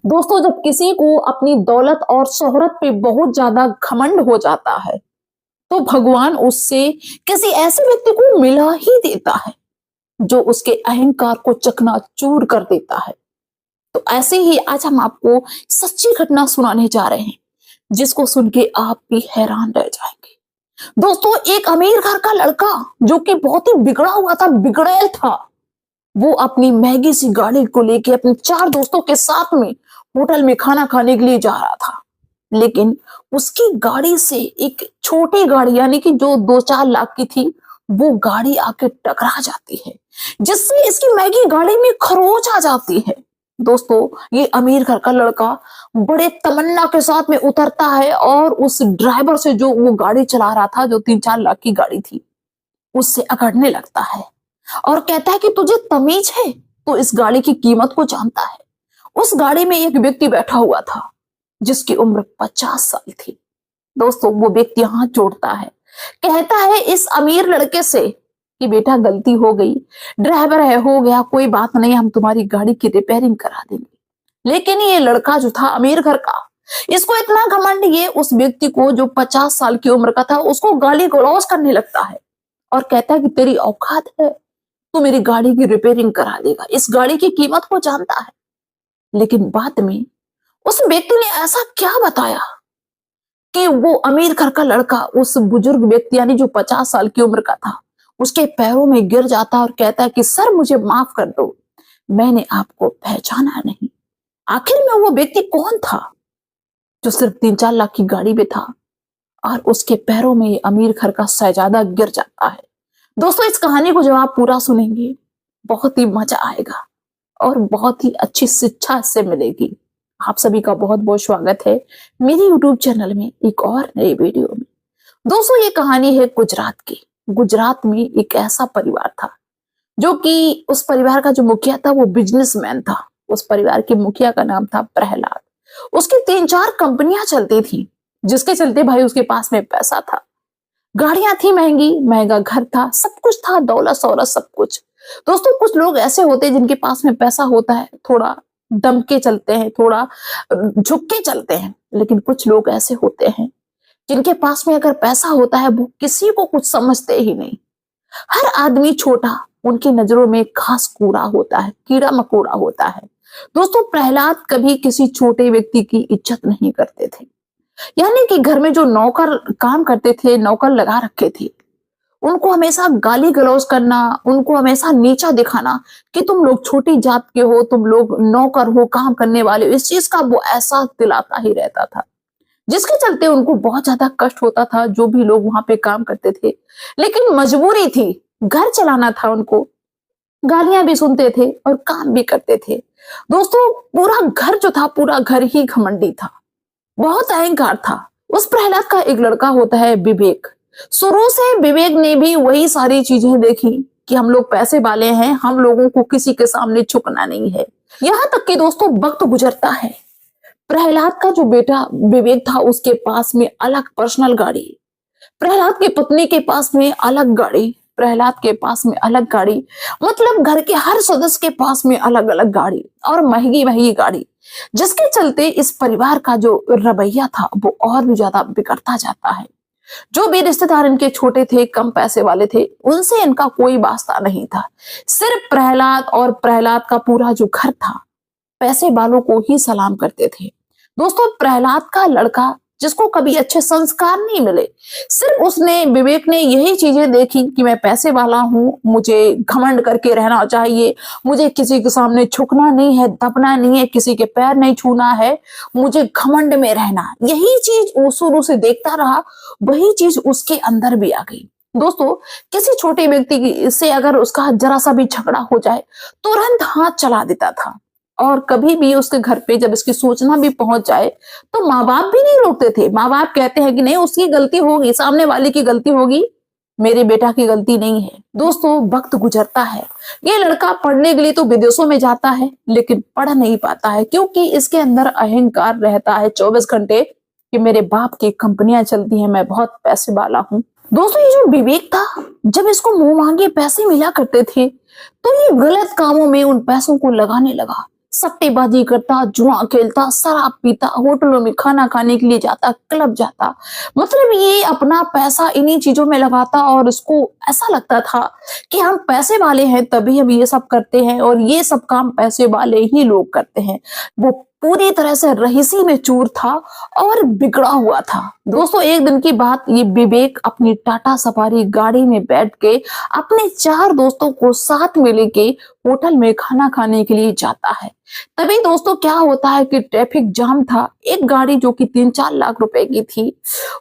दोस्तों, जब किसी को अपनी दौलत और शोहरत पे बहुत ज्यादा घमंड हो जाता है तो भगवान उससे किसी ऐसे व्यक्ति को मिला ही देता है जो उसके अहंकार को चकनाचूर कर देता है। तो ऐसे ही आज हम आपको सच्ची घटना सुनाने जा रहे हैं जिसको सुन के आप भी हैरान रह जाएंगे। दोस्तों, एक अमीर घर का लड़का जो कि बहुत ही बिगड़ा हुआ था, बिगड़ैल था, वो अपनी महंगी सी गाड़ी को लेके अपने चार दोस्तों के साथ में होटल में खाना खाने के लिए जा रहा था। लेकिन उसकी गाड़ी से एक छोटी गाड़ी यानी कि जो 2-4 लाख की थी वो गाड़ी आके टकरा जाती है, जिससे इसकी महंगी गाड़ी में खरोच आ जाती है। दोस्तों, ये अमीर घर का लड़का बड़े तमन्ना के साथ में उतरता है और उस ड्राइवर से जो वो गाड़ी चला रहा था, जो 3-4 लाख की गाड़ी थी, उससे अकड़ने लगता है और कहता है कि तुझे तमीज है, तो इस गाड़ी की कीमत को जानता है। उस गाड़ी में एक व्यक्ति बैठा हुआ था जिसकी उम्र 50 साल थी। दोस्तों, वो व्यक्ति हाथ जोड़ता है, कहता है इस अमीर लड़के से कि बेटा गलती हो गई, ड्राइवर है, हो गया, कोई बात नहीं, हम तुम्हारी गाड़ी की रिपेयरिंग करा देंगे। लेकिन ये लड़का जो था अमीर घर का, इसको इतना घमंड, ये उस व्यक्ति को जो 50 साल की उम्र का था उसको गाली गलौज करने लगता है और कहता है कि तेरी औकात है, तू मेरी गाड़ी की रिपेयरिंग करा देगा, इस गाड़ी की कीमत को जानता है। लेकिन बाद में उस व्यक्ति ने ऐसा क्या बताया कि वो अमीर घर का लड़का उस बुजुर्ग व्यक्ति यानी जो 50 साल की उम्र का था उसके पैरों में गिर जाता और कहता है कि सर मुझे माफ कर दो, मैंने आपको पहचाना नहीं। आखिर में वो व्यक्ति कौन था जो सिर्फ 3-4 लाख की गाड़ी में था और उसके पैरों में ये अमीर घर का शहजादा गिर जाता है। दोस्तों, इस कहानी को जब आप पूरा सुनेंगे बहुत ही मजा आएगा और बहुत ही अच्छी शिक्षा इससे मिलेगी। आप सभी का बहुत बहुत स्वागत है मेरे YouTube चैनल में एक और नई वीडियो में। दोस्तों, ये कहानी है गुजरात की। गुजरात में एक ऐसा परिवार था जो कि उस परिवार का जो मुखिया था वो बिजनेसमैन था। उस परिवार के मुखिया का नाम था प्रहलाद। उसकी 3-4 कंपनियां चलती थी जिसके चलते भाई उसके पास में पैसा था, गाड़ियां थी महंगी, महंगा घर था, सब कुछ था, दौलत सौलत सब कुछ। दोस्तों, कुछ लोग ऐसे होते हैं जिनके पास में पैसा होता है, थोड़ा दम के चलते हैं, थोड़ा झुक के चलते हैं, लेकिन कुछ लोग ऐसे होते हैं जिनके पास में अगर पैसा होता है वो किसी को कुछ समझते ही नहीं। हर आदमी छोटा उनकी नजरों में घास कूड़ा होता है, कीड़ा मकोड़ा होता है। दोस्तों, प्रहलाद कभी किसी छोटे व्यक्ति की इज्जत नहीं करते थे। यानी कि घर में जो नौकर काम करते थे, नौकर लगा रखे थे, उनको हमेशा गाली गलौज करना, उनको हमेशा नीचा दिखाना कि तुम लोग छोटी जात के हो, तुम लोग नौकर हो, काम करने वाले हो, इस चीज का वो एहसास दिलाता ही रहता था, जिसके चलते उनको बहुत ज्यादा कष्ट होता था जो भी लोग वहां पे काम करते थे। लेकिन मजबूरी थी, घर चलाना था उनको, गालियां भी सुनते थे और काम भी करते थे। दोस्तों, पूरा घर जो था, पूरा घर ही घमंडी था, बहुत अहंकार था। उस प्रहलाद का एक लड़का होता है विवेक। शुरू से विवेक ने भी वही सारी चीजें देखी कि हम लोग पैसे वाले हैं, हम लोगों को किसी के सामने झुकना नहीं है। यहां तक कि दोस्तों वक्त गुजरता है, प्रहलाद का जो बेटा विवेक था उसके पास में अलग पर्सनल गाड़ी, प्रहलाद की पत्नी के पास में अलग गाड़ी, प्रहलाद के पास में अलग गाड़ी, मतलब घर के हर सदस्य के पास में अलग अलग गाड़ी और महंगी महंगी गाड़ी, जिसके चलते इस परिवार का जो रवैया था वो और भी ज्यादा बिगड़ता जाता है। जो भी रिश्तेदार इनके छोटे थे, कम पैसे वाले थे, उनसे इनका कोई वास्ता नहीं था। सिर्फ प्रहलाद और प्रहलाद का पूरा जो घर था पैसे वालों को ही सलाम करते थे। दोस्तों, प्रहलाद का लड़का जिसको कभी अच्छे संस्कार नहीं मिले, सिर्फ उसने विवेक ने यही चीजें देखी कि मैं पैसे वाला हूं, मुझे घमंड करके रहना चाहिए, मुझे किसी के सामने झुकना नहीं है, दबना नहीं है, किसी के पैर नहीं छूना है, मुझे घमंड में रहना, यही चीज वो शुरू से देखता रहा, वही चीज उसके अंदर भी आ गई। दोस्तों, किसी छोटे व्यक्ति से अगर उसका जरा सा भी झगड़ा हो जाए तुरंत हाथ चला देता था और कभी भी उसके घर पे जब इसकी सूचना भी पहुंच जाए तो माँ बाप भी नहीं रोकते थे। माँ बाप कहते हैं कि नहीं, उसकी गलती होगी, सामने वाले की गलती होगी, मेरे बेटा की गलती नहीं है। दोस्तों, वक्त गुजरता है, ये लड़का पढ़ने के लिए तो विदेशों में जाता है लेकिन पढ़ नहीं पाता है क्योंकि इसके अंदर अहंकार रहता है 24 घंटे कि मेरे बाप की कंपनियां चलती हैं, मैं बहुत पैसे वाला हूं। दोस्तों, ये जो विवेक था, जब इसको मुंह मांगे पैसे मिला करते थे तो ये गलत कामों में उन पैसों को लगाने लगा। सट्टेबाजी करता, जुआ खेलता, शराब पीता, होटलों में खाना खाने के लिए जाता, क्लब जाता। मतलब ये अपना पैसा इन्हीं चीजों में लगाता और उसको ऐसा लगता था कि हम पैसे वाले हैं तभी हम ये सब करते हैं और ये सब काम पैसे वाले ही लोग करते हैं। वो पूरी तरह से रहीसी में चूर था और बिगड़ा हुआ था। दोस्तों एक दिन की बात, ये विवेक अपनी टाटा सफारी गाड़ी में बैठ के अपने 4 दोस्तों को साथ में लेके होटल में खाना खाने के लिए जाता है। तभी दोस्तों क्या होता है कि ट्रैफिक जाम था। एक गाड़ी जो कि 3-4 लाख रुपए की थी,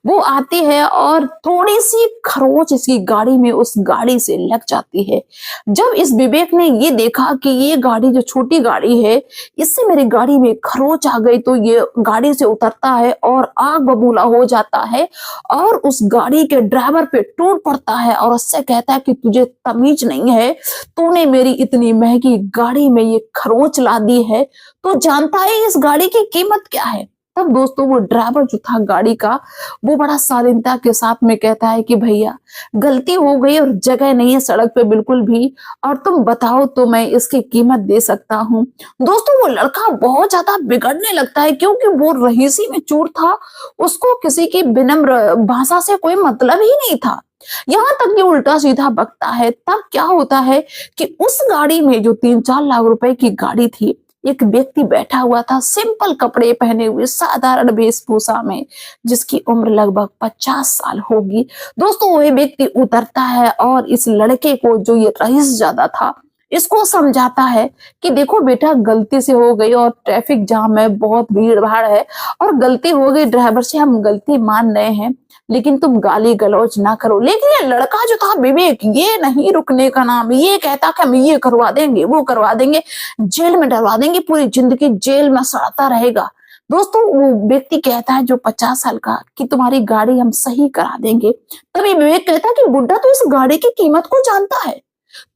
वो आती है और थोड़ी सी खरोच इसकी गाड़ी में उस गाड़ी से लग जाती है। जब इस विवेक ने ये देखा कि ये गाड़ी जो छोटी गाड़ी है, इससे मेरी गाड़ी में खरोच आ गई, तो ये गाड़ी से उतरता है और आग बबूला हो जाता है और उस गाड़ी के ड्राइवर पे टूट पड़ता है और उससे कहता है कि तुझे तमीज नहीं है, तूने मेरी इतनी महंगी गाड़ी में ये खरोंच ला दी है, तो जानता है इस गाड़ी की कीमत क्या है। तब दोस्तों वो ड्राइवर जो था गाड़ी का, वो बड़ा शालीनता के साथ में कहता है कि भैया गलती हो गई और जगह नहीं है सड़क पे बिल्कुल भी, और तुम बताओ तो मैं इसकी कीमत दे सकता हूँ। दोस्तों वो लड़का बहुत ज्यादा बिगड़ने लगता है क्योंकि वो रहीसी में चूर था, उसको किसी की विनम्र भाषा से कोई मतलब ही नहीं था। यहाँ तक कि उल्टा सीधा बकता है। तब क्या होता है कि उस गाड़ी में जो 3-4 लाख रुपए की गाड़ी थी, एक व्यक्ति बैठा हुआ था सिंपल कपड़े पहने हुए साधारण वेशभूषा में, जिसकी उम्र लगभग 50 साल होगी। दोस्तों वह व्यक्ति उतरता है और इस लड़के को, जो ये रईस ज्यादा था, इसको समझाता है कि देखो बेटा गलती से हो गई और ट्रैफिक जाम है, बहुत भीड़ भाड़ है और गलती हो गई, ड्राइवर से हम गलती मान रहे हैं, लेकिन तुम गाली गलौज ना करो। लेकिन ये लड़का जो था विवेक, ये नहीं रुकने का नाम, ये कहता कि हम ये करवा देंगे, वो करवा देंगे, जेल में डलवा देंगे, पूरी जिंदगी जेल में सड़ता रहेगा। दोस्तों वो व्यक्ति कहता है जो 50 साल का कि तुम्हारी गाड़ी हम सही करा देंगे। तभी विवेक कहता है कि बुड्ढा तो इस गाड़ी की कीमत को जानता है,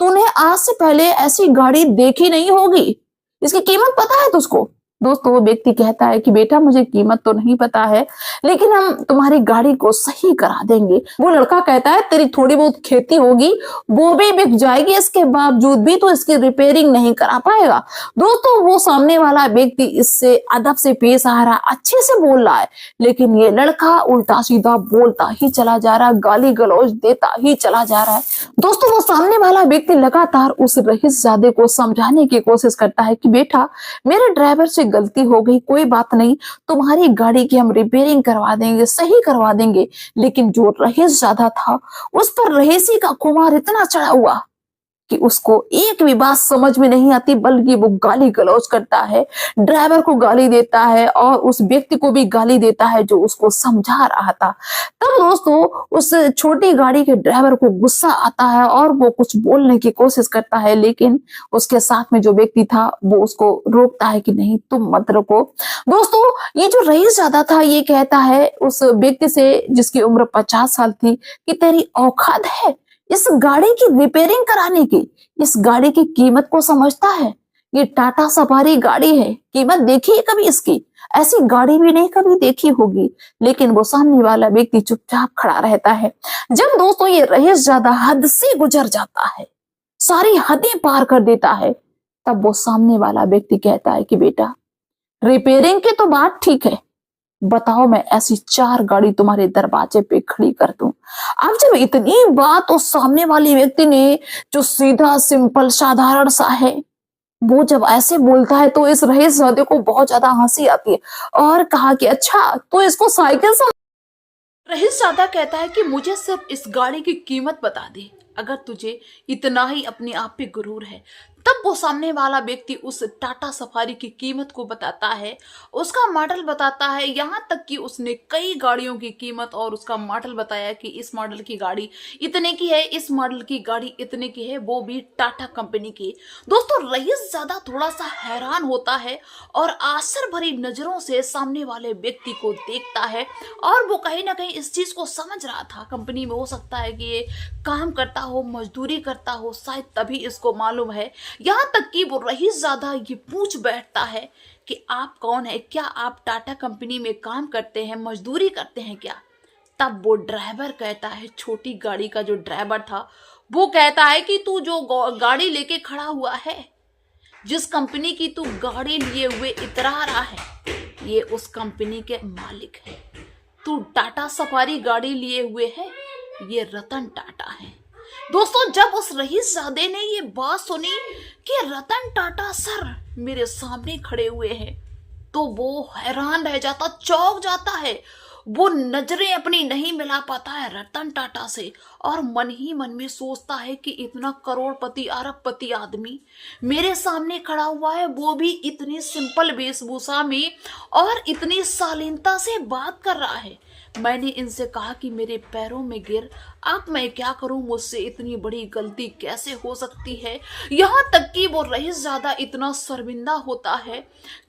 तूने आज से पहले ऐसी गाड़ी देखी नहीं होगी, इसकी कीमत पता है तुझको। दोस्तों वो व्यक्ति कहता है कि बेटा मुझे कीमत तो नहीं पता है, लेकिन हम तुम्हारी गाड़ी को सही करा देंगे। वो लड़का कहता है तेरी थोड़ी बहुत खेती होगी वो भी बिक जाएगी, इसके बावजूद भी तो इसकी रिपेयरिंग नहीं करा पाएगा। दोस्तों वो सामने वाला व्यक्ति इससे अदब से पेश आ रहा, अच्छे से बोल रहा है, लेकिन ये लड़का उल्टा सीधा बोलता ही चला जा रहा, गाली गलौज देता ही चला जा रहा है। दोस्तों वो सामने वाला व्यक्ति लगातार उस रईसजादे को समझाने की कोशिश करता है कि बेटा मेरे ड्राइवर से गलती हो गई, कोई बात नहीं, तुम्हारी गाड़ी की हम रिपेयरिंग करवा देंगे, सही करवा देंगे। लेकिन जो रईसजादा था, उस पर रईसी का खुमार इतना चढ़ा हुआ कि उसको एक भी बात समझ में नहीं आती, बल्कि वो गाली गलौज करता है, ड्राइवर को गाली देता है और उस व्यक्ति को भी गाली देता है जो उसको समझा रहा था। तब दोस्तों उस छोटी गाड़ी के ड्राइवर को गुस्सा आता है और वो कुछ बोलने की कोशिश करता है, लेकिन उसके साथ में जो व्यक्ति था वो उसको रोकता है कि नहीं तुम मत रोको। दोस्तों ये जो रईसजादा था ये कहता है उस व्यक्ति से जिसकी उम्र 50 साल थी कि तेरी औकात है इस गाड़ी की रिपेयरिंग कराने की, इस गाड़ी की कीमत को समझता है? ये टाटा सफारी गाड़ी है, कीमत देखी है कभी इसकी? ऐसी गाड़ी भी नहीं कभी देखी होगी। लेकिन वो सामने वाला व्यक्ति चुपचाप खड़ा रहता है। जब दोस्तों ये रईसजादा हद से गुजर जाता है, सारी हदें पार कर देता है, तब वो सामने वाला व्यक्ति कहता है कि बेटा रिपेयरिंग की तो बात ठीक है, बताओ मैं ऐसी 4 गाड़ी तुम्हारे दरवाजे पे खड़ी कर दूं। अब जब इतनी बात उस सामने वाले व्यक्ति ने, जो सीधा सिंपल साधारण सा है, वो जब ऐसे बोलता है तो इस रईसजादे को बहुत ज्यादा हंसी आती है और कहा कि अच्छा तो इसको साइकिल से। रईसजादा कहता है कि मुझे सिर्फ इस गाड़ी की कीमत बता दे, अगर तुझे इतना ही अपने आप पे गुरूर है। तब वो सामने वाला व्यक्ति उस टाटा सफारी की कीमत को बताता है, उसका मॉडल बताता है, यहाँ तक कि उसने कई गाड़ियों की कीमत और उसका मॉडल बताया कि इस मॉडल की गाड़ी इतने की है, इस मॉडल की गाड़ी इतने की है, वो भी टाटा कंपनी की। दोस्तों रईसजादा थोड़ा सा हैरान होता है और आश्चर्य भरी नजरों से सामने वाले व्यक्ति को देखता है और वो कहीं ना कहीं इस चीज को समझ रहा था, कंपनी में हो सकता है कि ये काम करता हो, मजदूरी करता हो, शायद तभी इसको मालूम है। यहाँ तक कि वो रईसजादा ये पूछ बैठता है कि आप कौन है, क्या आप टाटा कंपनी में काम करते हैं, मजदूरी करते हैं क्या? तब वो ड्राइवर कहता है, छोटी गाड़ी का जो ड्राइवर था वो कहता है कि तू जो गाड़ी लेके खड़ा हुआ है, जिस कंपनी की तू गाड़ी लिए हुए इतरा रहा है, ये उस कंपनी के मालिक है। तू टाटा सफारी गाड़ी लिए हुए है, ये रतन टाटा है। दोस्तों, जब उस रईसजादे ने ये बात सुनी कि रतन टाटा सर मेरे सामने खड़े हुए हैं, तो वो हैरान रह जाता, चौंक जाता है। वो नजरें अपनी नहीं मिला पाता है रतन टाटा से, और मन ही मन में सोचता है कि इतना करोड़पति अरबपति आदमी मेरे सामने खड़ा हुआ है, वो भी इतनी सिंपल वेशभूषा में और इतनी शालीनता से बात कर रहा है। मैंने इनसे कहा कि मेरे पैरों में गिर, अब मैं क्या करूं, मुझसे इतनी बड़ी गलती कैसे हो सकती है। यहाँ तक कि वो रईसजादा इतना शर्मिंदा होता है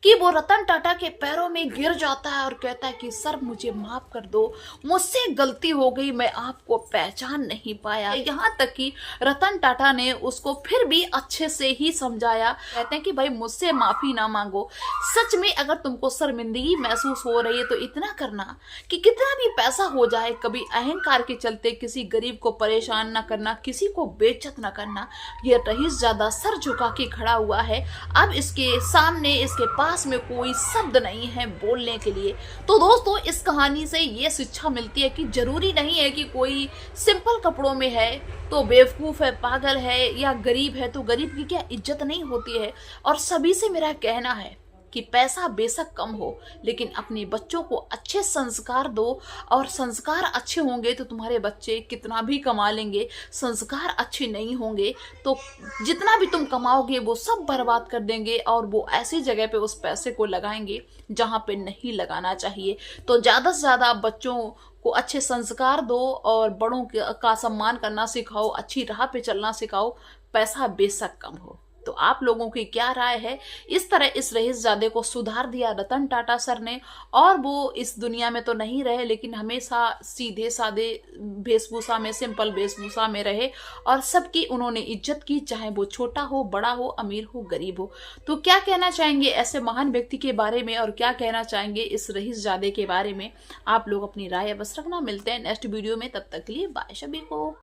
कि वो रतन टाटा के पैरों में गिर जाता है और कहता है कि सर मुझे माफ कर दो, मुझसे गलती हो गई, मैं आपको पहचान नहीं पाया। यहाँ तक कि रतन टाटा ने उसको फिर भी अच्छे से ही समझाया। कहते हैं कि भाई मुझसे माफी ना मांगो, सच में अगर तुमको शर्मिंदगी महसूस हो रही है तो इतना करना कि कितना भी पैसा हो जाए, कभी अहंकार के चलते किसी गरीब को परेशान ना करना, किसी को बेइज्जत ना करना। ये रईसजादा सर झुका के खड़ा हुआ है, अब इसके सामने, इसके पास में कोई शब्द नहीं है बोलने के लिए। तो दोस्तों, इस कहानी से ये शिक्षा मिलती है कि जरूरी नहीं है कि कोई सिंपल कपड़ों में है तो बेवकूफ है, पागल है, या गरीब है तो गरीब की क्या इज्जत नहीं होती है। और सभी से मेरा कहना है कि पैसा बेशक कम हो, लेकिन अपने बच्चों को अच्छे संस्कार दो, और संस्कार अच्छे होंगे तो तुम्हारे बच्चे कितना भी कमा लेंगे। संस्कार अच्छे नहीं होंगे तो जितना भी तुम कमाओगे वो सब बर्बाद कर देंगे, और वो ऐसी जगह पे उस पैसे को लगाएंगे जहाँ पे नहीं लगाना चाहिए। तो ज़्यादा से ज़्यादा बच्चों को अच्छे संस्कार दो और बड़ों का सम्मान करना सिखाओ, अच्छी राह पे चलना सिखाओ, पैसा बेशक कम हो। तो आप लोगों की क्या राय है? इस तरह इस रईसजादे को सुधार दिया रतन टाटा सर ने, और वो इस दुनिया में तो नहीं रहे, लेकिन हमेशा सीधे साधे वेशभूषा में, सिंपल वेशभूषा में रहे, और सबकी उन्होंने इज्जत की, चाहे वो छोटा हो, बड़ा हो, अमीर हो, गरीब हो। तो क्या कहना चाहेंगे ऐसे महान व्यक्ति के बारे में, और क्या कहना चाहेंगे इस रईसजादे के बारे में? आप लोग अपनी राय अवश्य रखना। मिलते हैं नेक्स्ट वीडियो में, तब तक के लिए बाय सभी को।